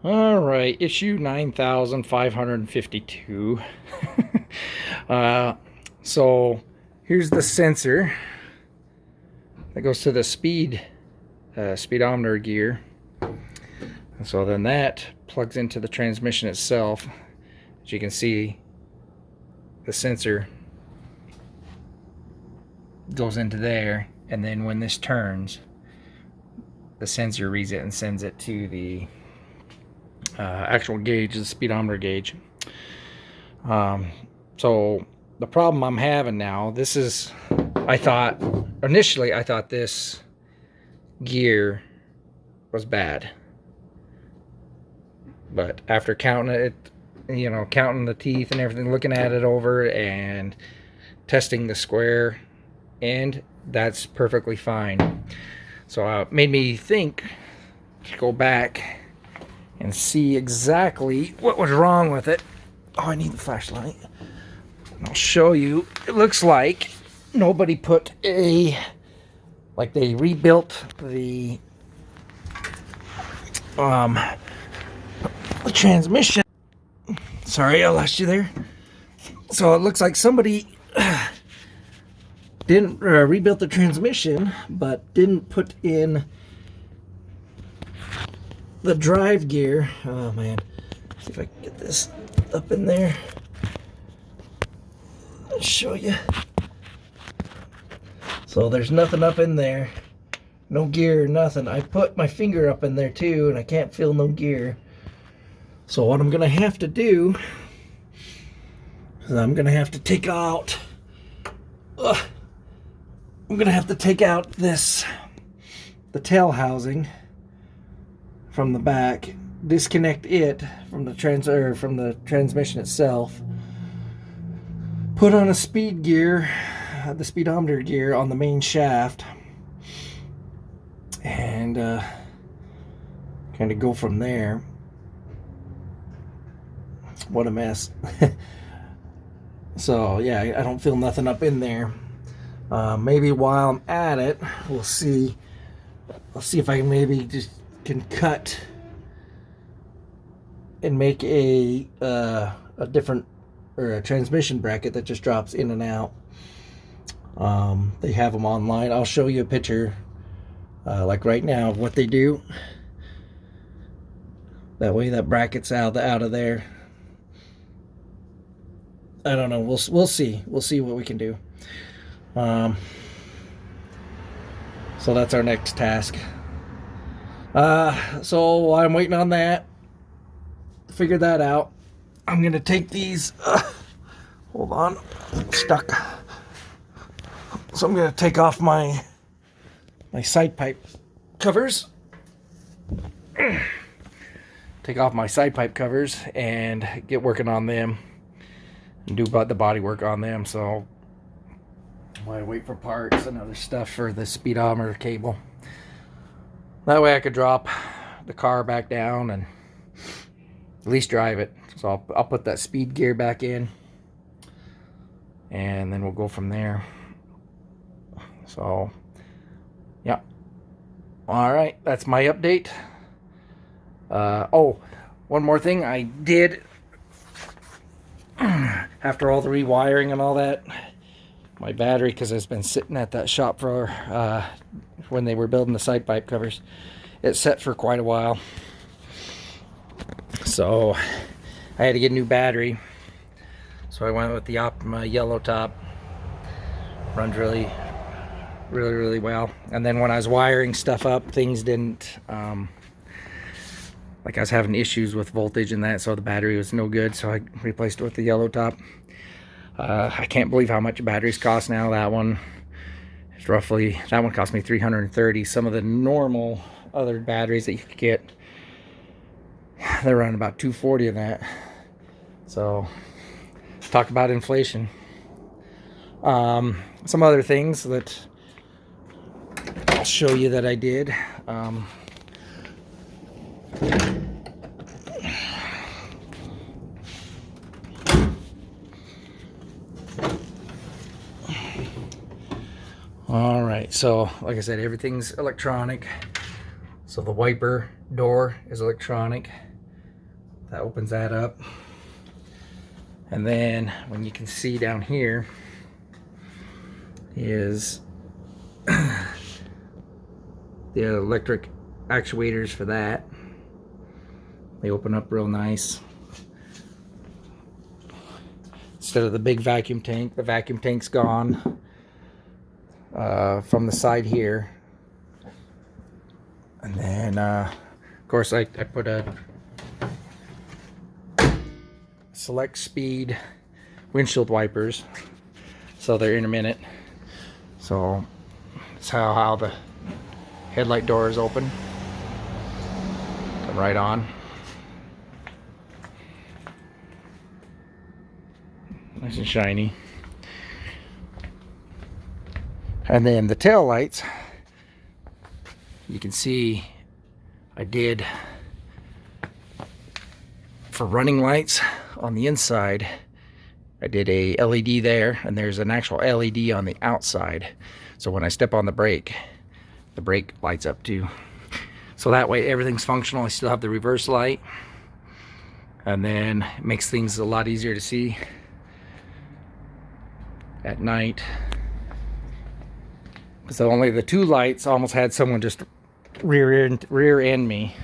All right, issue 9552. So here's the sensor that goes to the speedometer gear. And so then that plugs into the transmission itself. As you can see, the sensor goes into there, and then when this turns, the sensor reads it and sends it to the actual gauge, the speedometer gauge. So the problem I'm having now, this is, initially I thought this gear was bad, but after counting it, counting the teeth and everything, looking at it over and testing the square end, that's perfectly fine. So it made me think to go back and see exactly what was wrong with it. Oh, I need the flashlight. And I'll show you. It looks like nobody put they rebuilt the transmission. Sorry, I lost you there. So it looks like somebody didn't rebuild the transmission, but didn't put in the drive gear. Oh man, see if I can get this up in there. I'll show you. So there's nothing up in there, no gear, nothing. I put my finger up in there too, and I can't feel no gear. So what I'm gonna have to do is I'm gonna have to take out. I'm gonna have to take out the tail housing from the back, disconnect it from the transmission itself, put on a speed gear, the speedometer gear on the main shaft, and kind of go from there. What a mess. So yeah, I don't feel nothing up in there. Maybe while I'm at it, we'll see. I'll see if I can cut and make a different, or a transmission bracket that just drops in and out. They have them online. I'll show you a picture, like right now, of what they do. That way, that bracket's out of there. I don't know. We'll see. We'll see what we can do. So that's our next task. So while I'm waiting on that, figure that out, I'm gonna take these. Hold on, I'm stuck. So I'm gonna take off my side pipe covers. Take off my side pipe covers and get working on them and do the body work on them. So while I wait for parts and other stuff for the speedometer cable, that way I could drop the car back down and at least drive it. So I'll put that speed gear back in, and then we'll go from there. So yeah, all right, that's my update. Oh, one more thing I did after all the rewiring and all that, my battery, because it's been sitting at that shop for when they were building the side pipe covers, it set for quite a while. So I had to get a new battery. So I went with the Optima yellow top. Runs really well. And then when I was wiring stuff up, things didn't, like I was having issues with voltage and that, so the battery was no good, so I replaced it with the yellow top. I can't believe how much batteries cost now. That one cost me $330. Some of the normal other batteries that you could get, they're running about $240 in that. So talk about inflation. Some other things that I'll show you that I did. All right, so like I said, everything's electronic. So the wiper door is electronic. that opens that up. And then when you can see down here is the electric actuators for that. They open up real nice. Instead of the big vacuum tank, the vacuum tank's gone from the side here. And then, of course, I put a select speed windshield wipers, so they're intermittent. So that's how the headlight door is open. Come right on. Nice and shiny. And then the tail lights, you can see I did for running lights on the inside. I did a LED there, and there's an actual LED on the outside. So when I step on the brake lights up too. So that way everything's functional. I still have the reverse light, and then it makes things a lot easier to see at night. So only the two lights, almost had someone just rear end me.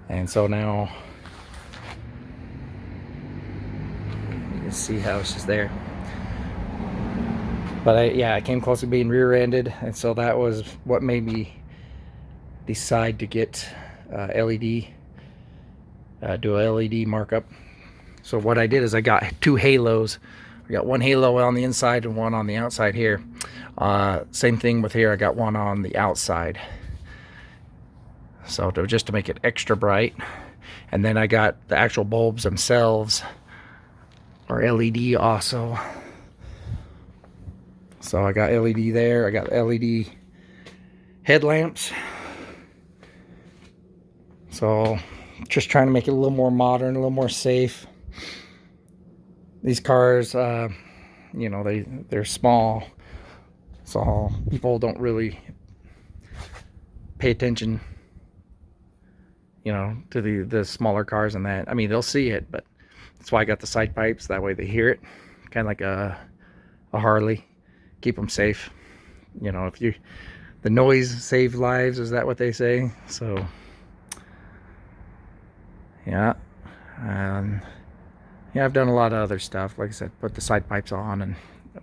And so now you can see how it's just there. But I came close to being rear-ended, and so that was what made me decide to get LED, do a LED markup. So what I did is I got two halos. I got one halo on the inside and one on the outside here. Same thing with here, I got one on the outside. So just to make it extra bright. And then I got the actual bulbs themselves are LED also. So I got LED there, I got LED headlamps. So just trying to make it a little more modern, a little more safe. These cars, you know, they're small, so people don't really pay attention, you know, to the smaller cars and that. I mean, they'll see it, but that's why I got the side pipes. That way they hear it, kind of like a Harley. Keep them safe. You know, the noise saves lives, is that what they say? So, yeah. Yeah, I've done a lot of other stuff. Like I said, put the side pipes on and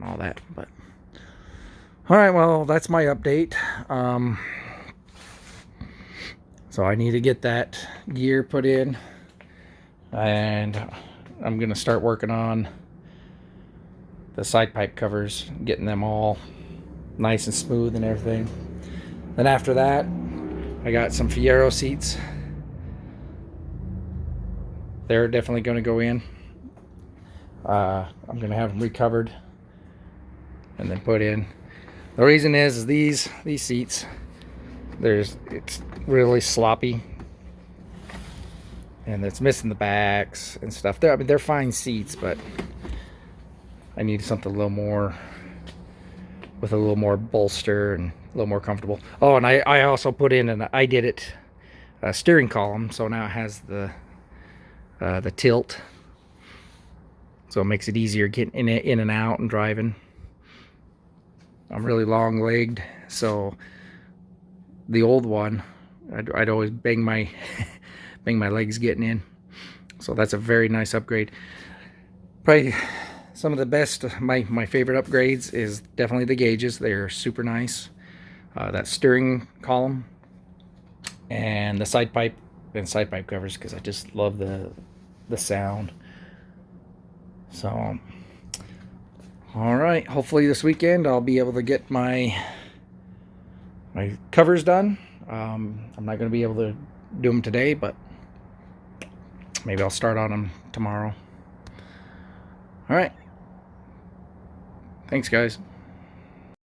all that. But all right, well, that's my update. So I need to get that gear put in, and I'm gonna start working on the side pipe covers, getting them all nice and smooth and everything. Then after that, I got some Fiero seats. They're definitely going to go in. I'm going to have them recovered and then put in. The reason is these seats, it's really sloppy, and it's missing the backs and stuff. I mean, they're fine seats, but I need something a little more, with a little more bolster and a little more comfortable. Oh, and I also put in a steering column, so now it has the tilt, so it makes it easier getting in and out and driving. I'm really long-legged, so the old one, I'd always bang my legs getting in. So that's a very nice upgrade. Probably some of the best, my favorite upgrades is definitely the gauges. They're super nice. That steering column and the side pipe covers, because I just love the sound. So, all right, hopefully this weekend I'll be able to get my covers done. I'm not going to be able to do them today, but maybe I'll start on them tomorrow. All right. Thanks, guys.